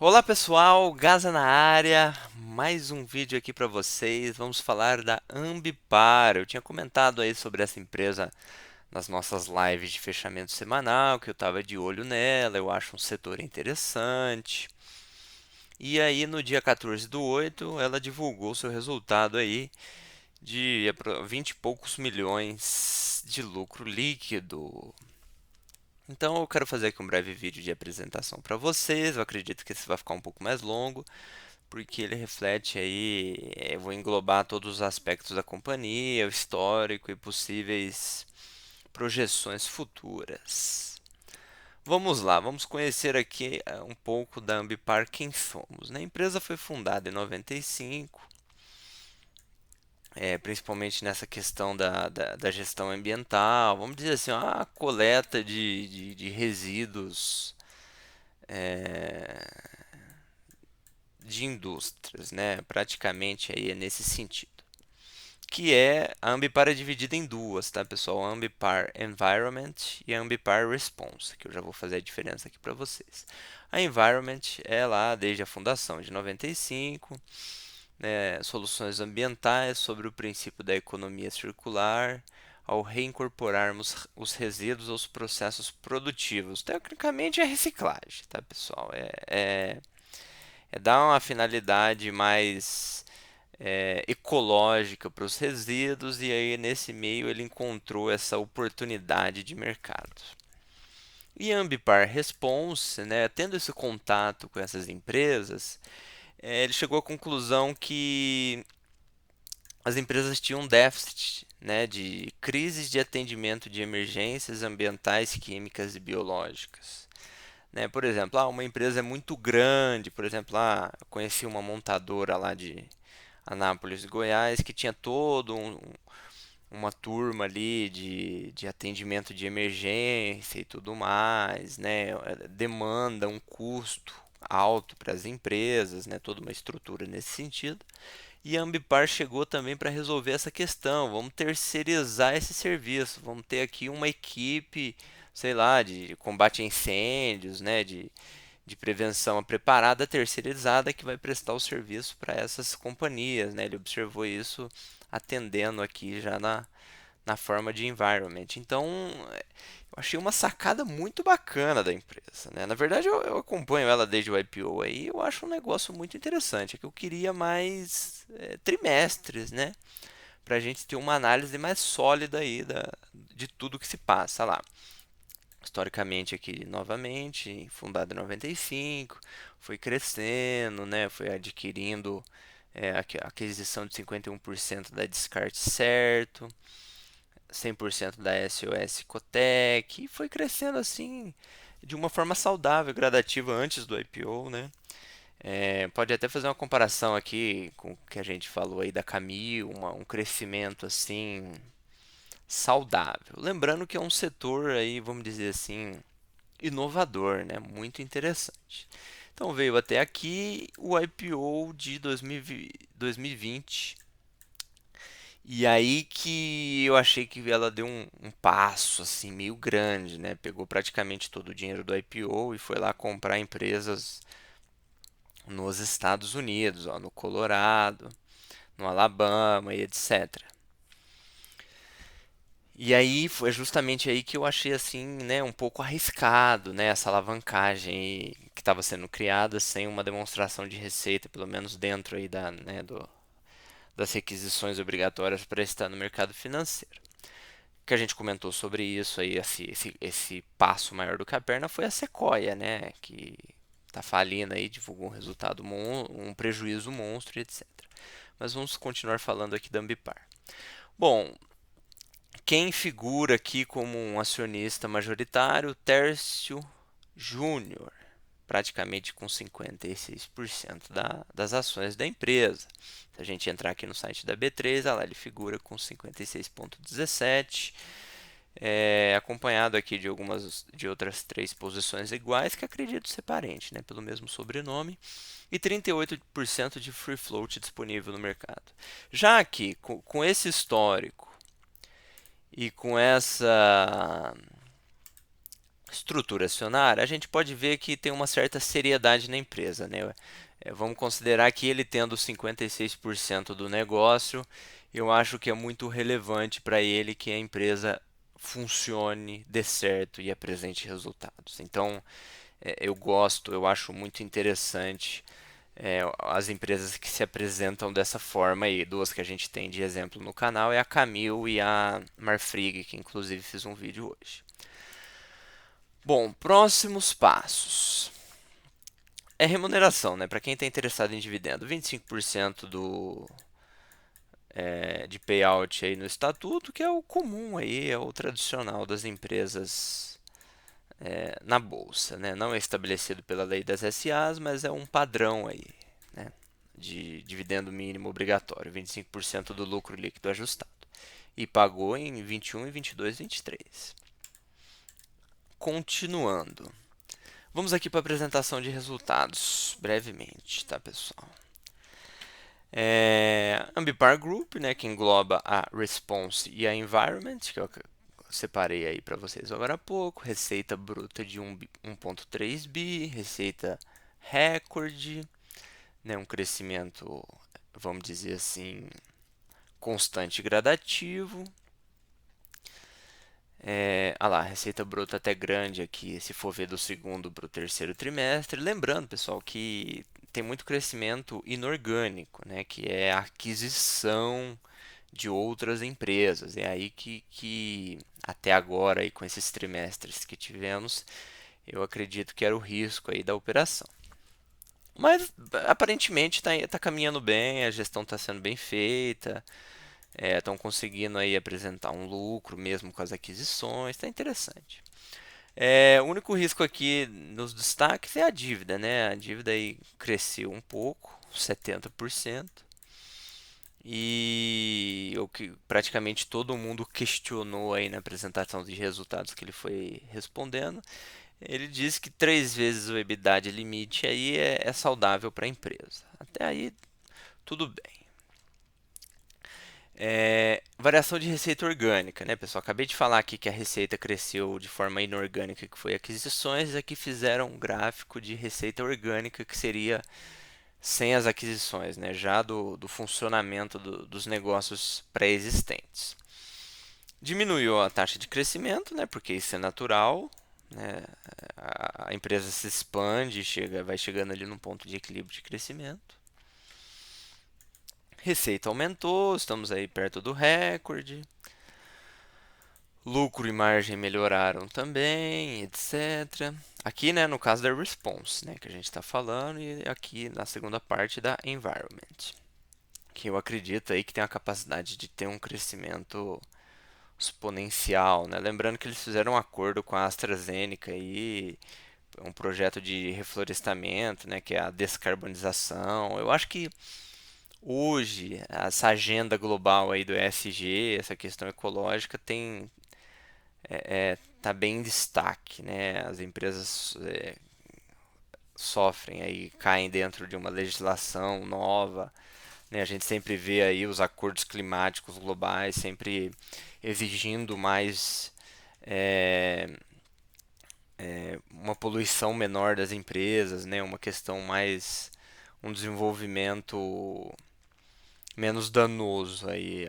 Olá pessoal, Gaza na área, mais um vídeo aqui para vocês. Vamos falar da Ambipar. Eu tinha comentado aí sobre essa empresa nas nossas lives de fechamento semanal, que eu estava de olho nela, eu acho um setor interessante. E aí no dia 14 do 8, ela divulgou seu resultado aí de 20 e poucos milhões de lucro líquido. Então eu quero fazer aqui um breve vídeo de apresentação para vocês. Eu acredito que esse vai ficar um pouco mais longo, porque ele reflete aí, eu vou englobar todos os aspectos da companhia, o histórico e possíveis projeções futuras. Vamos lá, vamos conhecer aqui um pouco da Ambipar, quem somos, né? A empresa foi fundada em 95, principalmente nessa questão da gestão ambiental, vamos dizer assim, a coleta de resíduos é, de indústrias, né? Praticamente aí é nesse sentido. Que é a Ambipar é dividida em duas, tá, pessoal? A Ambipar Environment e a Ambipar Response, que eu já vou fazer a diferença aqui para vocês. A Environment é lá desde a fundação de 95, né, soluções ambientais sobre o princípio da economia circular, ao reincorporarmos os resíduos aos processos produtivos. Tecnicamente é reciclagem, tá, pessoal? É dar uma finalidade mais ecológica para os resíduos, e aí nesse meio ele encontrou essa oportunidade de mercado. E a Ambipar Response, né, tendo esse contato com essas empresas, ele chegou à conclusão que as empresas tinham um déficit, né, de crises de atendimento de emergências ambientais, químicas e biológicas. Né? Por exemplo, uma empresa é muito grande, por exemplo, eu conheci uma montadora lá de Anápolis, Goiás, que tinha uma turma ali de atendimento de emergência e tudo mais, né? Demanda um custo alto para as empresas, né? Toda uma estrutura nesse sentido. E a Ambipar chegou também para resolver essa questão. Vamos terceirizar esse serviço. Vamos ter aqui uma equipe, sei lá, de combate a incêndios, né? De prevenção preparada, terceirizada, que vai prestar o serviço para essas companhias, né? Ele observou isso atendendo aqui já na forma de environment. Então, eu achei uma sacada muito bacana da empresa, né? Na verdade, eu acompanho ela desde o IPO aí, eu acho um negócio muito interessante. É que eu queria mais trimestres, né? Para a gente ter uma análise mais sólida aí de tudo que se passa lá. Historicamente aqui novamente, fundado em 95, foi crescendo, né? Foi adquirindo a aquisição de 51% da Descarte Certo, 100% da SOS Cotec, e foi crescendo assim de uma forma saudável, gradativa antes do IPO, né? Pode até fazer uma comparação aqui com o que a gente falou aí da Camil, um crescimento assim saudável. Lembrando que é um setor aí, vamos dizer assim, inovador, né? Muito interessante. Então veio até aqui o IPO de 2020. E aí que eu achei que ela deu um passo assim meio grande, né? Pegou praticamente todo o dinheiro do IPO e foi lá comprar empresas nos Estados Unidos, ó, no Colorado, no Alabama e etc. E aí foi justamente aí que eu achei assim, né, um pouco arriscado, né, essa alavancagem que estava sendo criada sem uma demonstração de receita, pelo menos dentro aí das requisições obrigatórias para estar no mercado financeiro. O que a gente comentou sobre isso aí, esse passo maior do que a perna foi a Sequoia, né, que está falindo aí, divulgou um resultado, um prejuízo monstro, etc. Mas vamos continuar falando aqui da Ambipar. Bom, quem figura aqui como um acionista majoritário? Tércio Júnior, praticamente com 56% das ações da empresa. Se a gente entrar aqui no site da B3, lá ele figura com 56,17%, acompanhado aqui de outras três posições iguais que acredito ser parente, né, pelo mesmo sobrenome, e 38% de free float disponível no mercado. Já aqui, com esse histórico e com Estrutura acionária, a gente pode ver que tem uma certa seriedade na empresa, né? Vamos considerar que ele tendo 56% do negócio, eu acho que é muito relevante para ele que a empresa funcione, dê certo e apresente resultados. Então, eu acho muito interessante as empresas que se apresentam dessa forma aí. Duas que a gente tem de exemplo no canal é a Camil e a Marfrig, que inclusive fiz um vídeo hoje. Bom, próximos passos. É remuneração, né? Para quem está interessado em dividendo, 25% de payout aí no estatuto, que é o comum aí, é o tradicional das empresas na bolsa, né? Não é estabelecido pela lei das SAs, mas é um padrão aí, né? De dividendo mínimo obrigatório, 25% do lucro líquido ajustado. E pagou em 21, 22 e 23. Continuando. Vamos aqui para a apresentação de resultados, brevemente, tá, pessoal? Ambipar Group, né, que engloba a Response e a Environment, que eu separei aí para vocês agora há pouco. Receita bruta de 1,3 bi, receita recorde, né, um crescimento, vamos dizer assim, constante e gradativo. Lá, receita bruta até grande aqui, se for ver do segundo para o terceiro trimestre. Lembrando, pessoal, que tem muito crescimento inorgânico, né, que é a aquisição de outras empresas. É aí que até agora, aí, com esses trimestres que tivemos, eu acredito que era o risco aí da operação. Mas aparentemente está caminhando bem, a gestão está sendo bem feita, estão conseguindo aí apresentar um lucro mesmo com as aquisições, está interessante. O único risco aqui nos destaques é a dívida, né? A dívida aí cresceu um pouco, 70%. E o que praticamente todo mundo questionou aí na apresentação de resultados que ele foi respondendo, ele disse que 3 vezes o EBITDA de limite aí é saudável para a empresa. Até aí, tudo bem. Variação de receita orgânica, né, pessoal? Acabei de falar aqui que a receita cresceu de forma inorgânica, que foi aquisições. Aqui fizeram um gráfico de receita orgânica, que seria sem as aquisições, né, já do funcionamento dos negócios pré-existentes. Diminuiu a taxa de crescimento, né, porque isso é natural. Né, a empresa se expande, vai chegando ali num ponto de equilíbrio de crescimento. Receita aumentou, estamos aí perto do recorde. Lucro e margem melhoraram também, etc. Aqui, né, no caso da Response, né, que a gente está falando, e aqui na segunda parte da Environment, que eu acredito aí que tem a capacidade de ter um crescimento exponencial, né? Lembrando que eles fizeram um acordo com a AstraZeneca e um projeto de reflorestamento, né, que é a descarbonização. Eu acho que hoje essa agenda global aí do ESG, essa questão ecológica tá bem em destaque, né? As empresas sofrem aí, caem dentro de uma legislação nova, né? A gente sempre vê aí os acordos climáticos globais sempre exigindo mais é, uma poluição menor das empresas, né? Uma questão mais um desenvolvimento menos danoso aí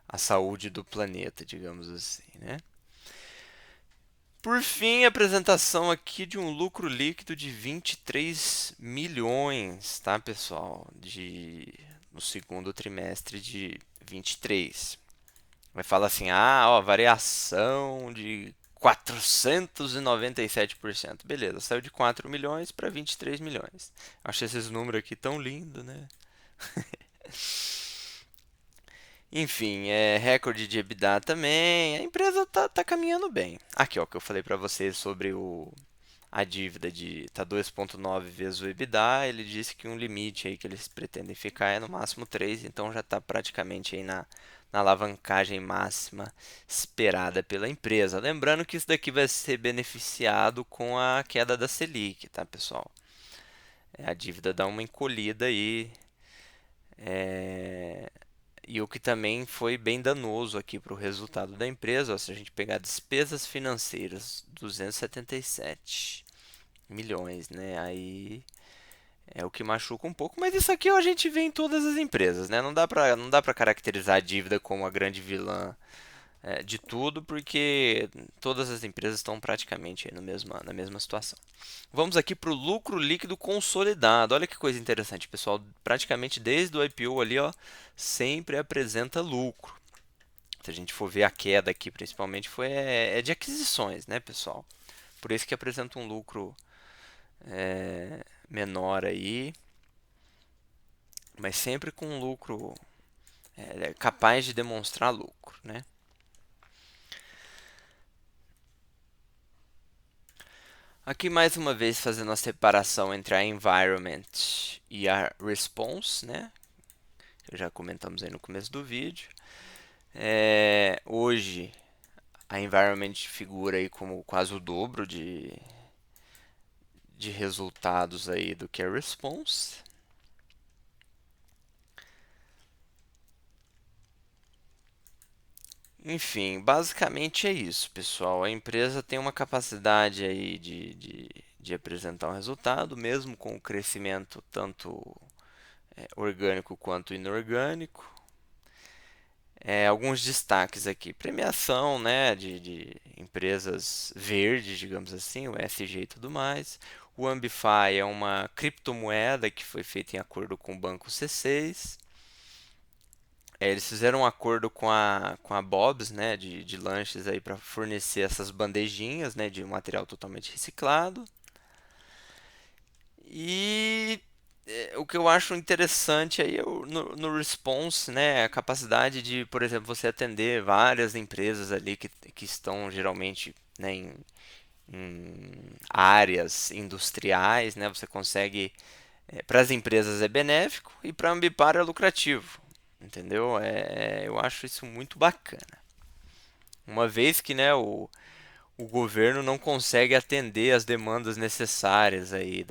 à saúde do planeta, digamos assim, né? Por fim, a apresentação aqui de um lucro líquido de 23 milhões, tá, pessoal? No segundo trimestre de 23. Vai falar assim: ah, ó, variação de 497%. Beleza, saiu de 4 milhões para 23 milhões. Acho esses números aqui tão lindos, né? Enfim, recorde de EBITDA também. A empresa tá caminhando bem. Aqui, ó, que eu falei para vocês sobre a dívida de tá 2,9 vezes o EBITDA. Ele disse que um limite aí que eles pretendem ficar é no máximo 3, então já está praticamente aí na alavancagem máxima esperada pela empresa. Lembrando que isso daqui vai ser beneficiado com a queda da Selic, tá, pessoal? A dívida dá uma encolhida aí E o que também foi bem danoso aqui para o resultado da empresa, ó, se a gente pegar despesas financeiras, 277 milhões, né? Aí é o que machuca um pouco, mas isso aqui ó, a gente vê em todas as empresas, né? Não dá para caracterizar a dívida como a grande vilã de tudo, porque todas as empresas estão praticamente aí na mesma situação. Vamos aqui para o lucro líquido consolidado. Olha que coisa interessante, pessoal. Praticamente desde o IPO ali, ó, sempre apresenta lucro. Se a gente for ver a queda aqui, principalmente, é de aquisições, né, pessoal? Por isso que apresenta um lucro menor aí, mas sempre com um lucro capaz de demonstrar lucro, né? Aqui mais uma vez fazendo a separação entre a environment e a response, né? Que já comentamos aí no começo do vídeo. Hoje a environment figura aí como quase o dobro de resultados aí do que a response. Enfim, basicamente é isso, pessoal. A empresa tem uma capacidade aí de apresentar um resultado, mesmo com o crescimento tanto orgânico quanto inorgânico. Alguns destaques aqui. Premiação, né, de empresas verdes, digamos assim, o ESG e tudo mais. O Ambify é uma criptomoeda que foi feita em acordo com o banco C6. Eles fizeram um acordo com a Bob's, né, de lanches aí para fornecer essas bandejinhas, né, de um material totalmente reciclado. E o que eu acho interessante aí é no response, né, a capacidade de, por exemplo, você atender várias empresas ali que estão geralmente, né, em áreas industriais, né, você consegue, para as empresas é benéfico e para a Ambipar é lucrativo, entendeu? Eu acho isso muito bacana. Uma vez que, né, o governo não consegue atender as demandas necessárias aí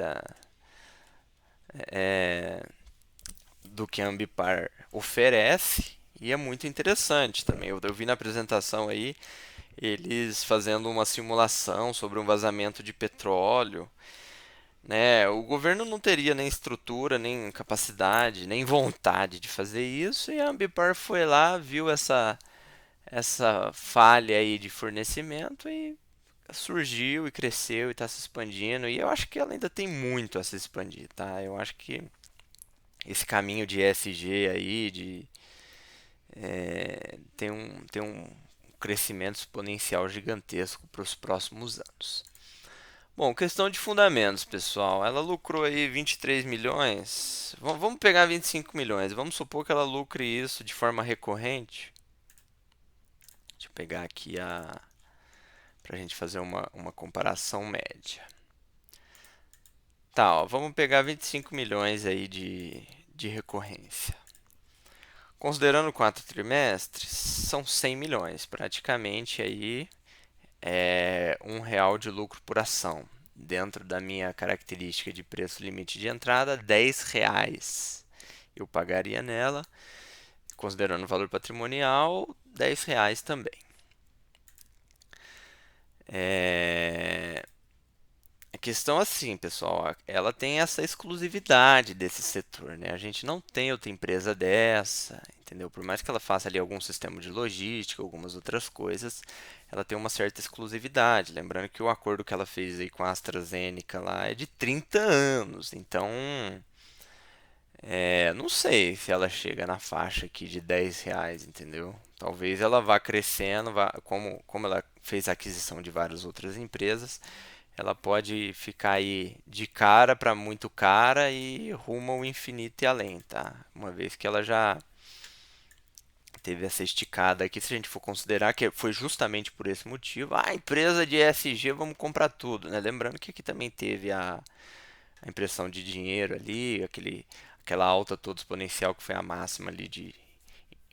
do que a Ambipar oferece, e é muito interessante também. Eu vi na apresentação aí eles fazendo uma simulação sobre um vazamento de petróleo, né? O governo não teria nem estrutura, nem capacidade, nem vontade de fazer isso, e a Ambipar foi lá, viu essa falha aí de fornecimento e surgiu e cresceu e está se expandindo. E eu acho que ela ainda tem muito a se expandir, tá? Eu acho que esse caminho de ESG aí, tem um crescimento exponencial gigantesco para os próximos anos. Bom, questão de fundamentos, pessoal. Ela lucrou aí 23 milhões. Vamos pegar 25 milhões. Vamos supor que ela lucre isso de forma recorrente. Deixa eu pegar aqui para a gente fazer uma comparação média. Tá, ó, vamos pegar 25 milhões aí de recorrência. Considerando 4 trimestres, são 100 milhões, praticamente aí R$ 1 de lucro por ação. Dentro da minha característica de preço limite de entrada, R$ 10 eu pagaria nela. Considerando o valor patrimonial, R$ 10 também. A questão assim, pessoal, ela tem essa exclusividade desse setor, né? A gente não tem outra empresa dessa, entendeu? Por mais que ela faça ali algum sistema de logística, algumas outras coisas, ela tem uma certa exclusividade. Lembrando que o acordo que ela fez aí com a AstraZeneca lá é de 30 anos, então não sei se ela chega na faixa aqui de R$ 10, entendeu? Talvez ela vá crescendo, como ela fez a aquisição de várias outras empresas, ela pode ficar aí de cara para muito cara e rumo ao infinito e além, tá? Uma vez que ela já teve essa esticada aqui, se a gente for considerar que foi justamente por esse motivo, empresa de ESG, vamos comprar tudo, né? Lembrando que aqui também teve a impressão de dinheiro ali, aquela alta toda exponencial que foi a máxima ali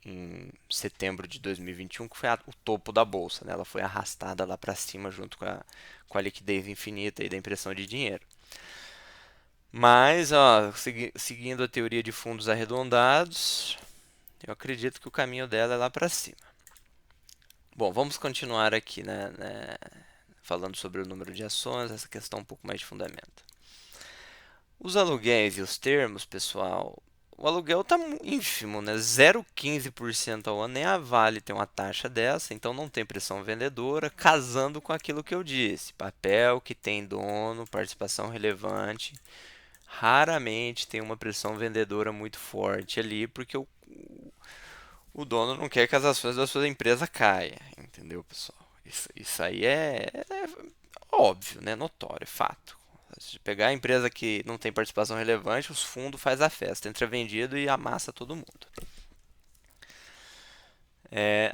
em setembro de 2021, que foi o topo da bolsa, né? Ela foi arrastada lá para cima junto com a liquidez infinita e da impressão de dinheiro. Mas, ó, seguindo a teoria de fundos arredondados, Eu acredito que o caminho dela é lá para cima. Bom, vamos continuar aqui, falando sobre o número de ações, essa questão um pouco mais de fundamento. Os aluguéis e os termos, pessoal, o aluguel está ínfimo, né? 0,15% ao ano, nem a Vale tem uma taxa dessa, então não tem pressão vendedora, casando com aquilo que eu disse. Papel que tem dono, participação relevante, raramente tem uma pressão vendedora muito forte ali, porque o dono não quer que as ações da sua empresa caia, entendeu, pessoal? Isso aí é óbvio, né? Notório, é fato. Se pegar a empresa que não tem participação relevante, os fundos faz a festa, entra vendido e amassa todo mundo.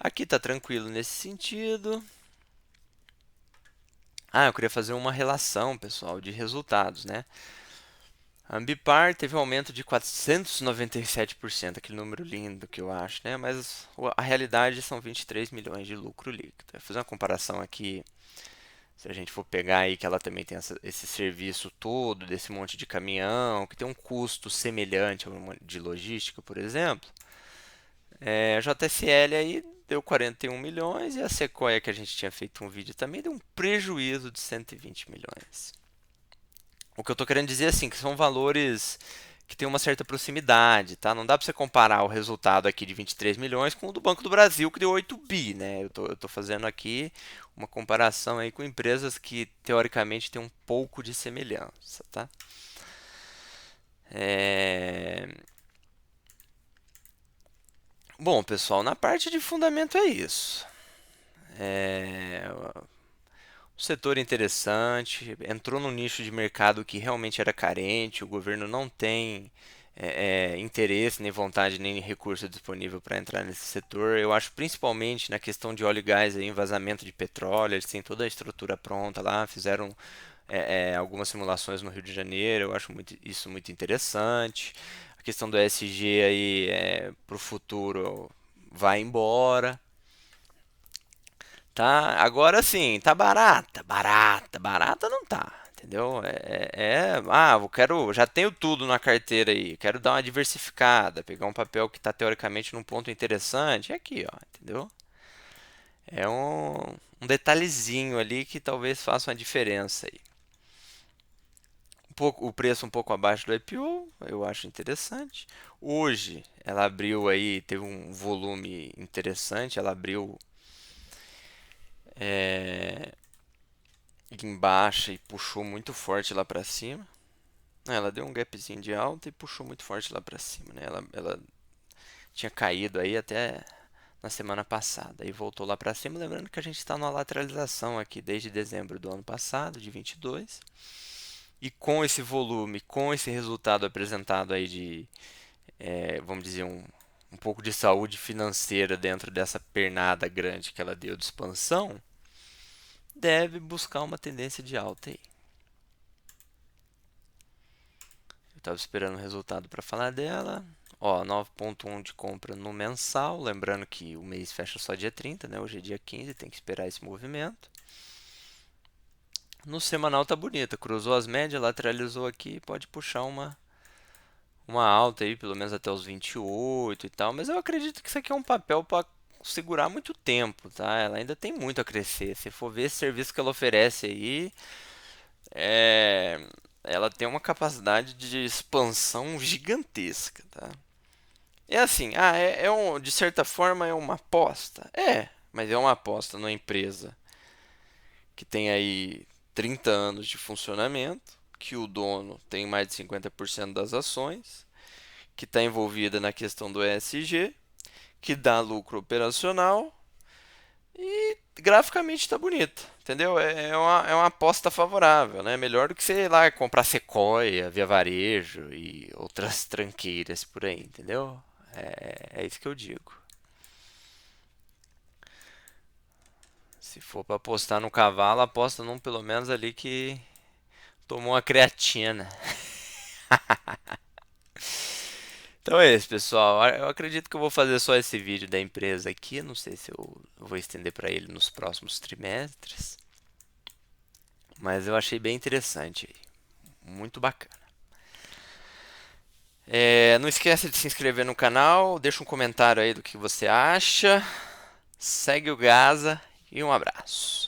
Aqui está tranquilo nesse sentido. Eu queria fazer uma relação, pessoal, de resultados, né? A Ambipar teve um aumento de 497%, aquele número lindo que eu acho, né? Mas a realidade são 23 milhões de lucro líquido. Vou fazer uma comparação aqui. Se a gente for pegar aí que ela também tem esse serviço todo, desse monte de caminhão, que tem um custo semelhante ao de logística, por exemplo, a JSL aí deu 41 milhões e a Sequoia, que a gente tinha feito um vídeo também, deu um prejuízo de 120 milhões. O que eu estou querendo dizer assim, que são valores que têm uma certa proximidade, tá? Não dá para você comparar o resultado aqui de 23 milhões com o do Banco do Brasil, que deu 8 bi, né? Eu tô fazendo aqui uma comparação aí com empresas que teoricamente têm um pouco de semelhança, tá? É... Bom, pessoal, na parte de fundamento é isso. O setor interessante, entrou num nicho de mercado que realmente era carente, o governo não tem interesse, nem vontade, nem recurso disponível para entrar nesse setor. Eu acho principalmente na questão de óleo e gás, aí, vazamento de petróleo, eles têm toda a estrutura pronta lá, fizeram algumas simulações no Rio de Janeiro, eu acho isso muito interessante. A questão do ESG aí para o futuro vai embora. Tá, agora sim, tá barata, barata, barata não tá, entendeu? Eu quero, já tenho tudo na carteira aí, quero dar uma diversificada, pegar um papel que tá teoricamente num ponto interessante, é aqui, ó, entendeu? É um detalhezinho ali que talvez faça uma diferença aí. O preço um pouco abaixo do IPO, eu acho interessante. Hoje ela abriu aí, teve um volume interessante, ela abriu é, em baixa e puxou muito forte lá para cima. Ela deu um gapzinho de alta e puxou muito forte lá para cima, né? Ela tinha caído aí até na semana passada e voltou lá para cima, lembrando que a gente está numa lateralização aqui desde dezembro do ano passado, de 22. E com esse volume, com esse resultado apresentado aí de, vamos dizer, um pouco de saúde financeira dentro dessa pernada grande que ela deu de expansão, deve buscar uma tendência de alta aí. Eu estava esperando o resultado para falar dela. Ó, 9,1 de compra no mensal. Lembrando que o mês fecha só dia 30, né? Hoje é dia 15, tem que esperar esse movimento. No semanal tá bonita, cruzou as médias, lateralizou aqui, pode puxar uma alta aí, pelo menos até os 28 e tal. Mas eu acredito que isso aqui é um papel para segurar muito tempo, tá? Ela ainda tem muito a crescer. Se for ver esse serviço que ela oferece aí, é, ela tem uma capacidade de expansão gigantesca, tá? É assim, de certa forma é uma aposta. Mas é uma aposta numa empresa que tem aí 30 anos de funcionamento, que o dono tem mais de 50% das ações, que está envolvida na questão do ESG, que dá lucro operacional e graficamente está bonita, entendeu? É uma aposta favorável, né? Melhor do que, sei lá, comprar Sequoia, Via Varejo e outras tranqueiras por aí, entendeu? É isso que eu digo. Se for para apostar no cavalo, aposta num pelo menos ali que tomou uma creatina. Então é isso, pessoal. Eu acredito que eu vou fazer só esse vídeo da empresa aqui. Não sei se eu vou estender para ele nos próximos trimestres. Mas eu achei bem interessante aí. Muito bacana. Não esquece de se inscrever no canal, deixa um comentário aí do que você acha. Segue o Gaza e um abraço.